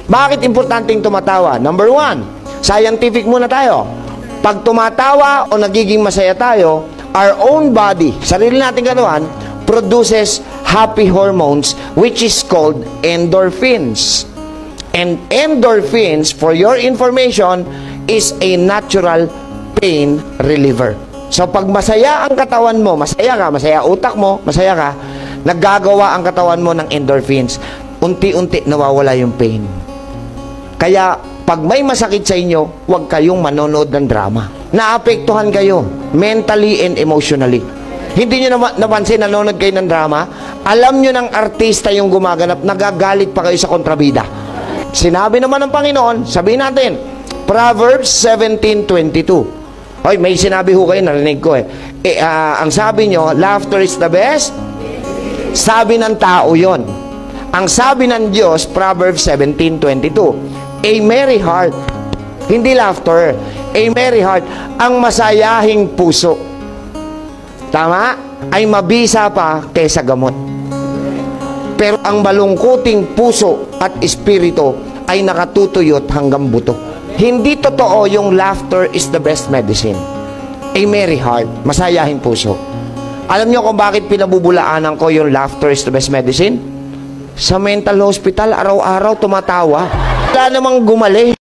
Bakit importanteng tumatawa? Number one, scientific muna tayo. Pag tumatawa o nagiging masaya tayo, our own body, sarili nating katawan, produces happy hormones which is called endorphins. And endorphins, for your information, is a natural pain reliever. So pag masaya ang katawan mo, masaya ka, masaya utak mo, masaya ka, naggagawa ang katawan mo ng endorphins. Unti-unti nawawala yung pain. Kaya pag may masakit sa inyo, huwag kayong manonood ng drama. Naapektuhan kayo mentally and emotionally. Hindi nyo napansin, nanonood kayo ng drama, alam nyo ng artista yung gumaganap, nagagalit pa kayo sa kontrabida. Sinabi naman ng Panginoon, sabihin natin, Proverbs 17:22. Hoy, may sinabi ho kayo, narinig ko ang sabi nyo, laughter is the best. Sabi ng tao yon. Ang sabi ng Diyos, Proverbs 17:22. A merry heart, hindi laughter, a merry heart, ang masayahing puso, tama, ay mabisa pa kaysa gamot. Pero ang malungkuting puso at espiritu ay nakatutuyot hanggang buto. Hindi totoo yung laughter is the best medicine. A merry heart, masayahing puso. Alam nyo kung bakit pinabubulaanan ko yung laughter is the best medicine? Sa mental hospital, araw-araw tumatawa. Wala namang gumali.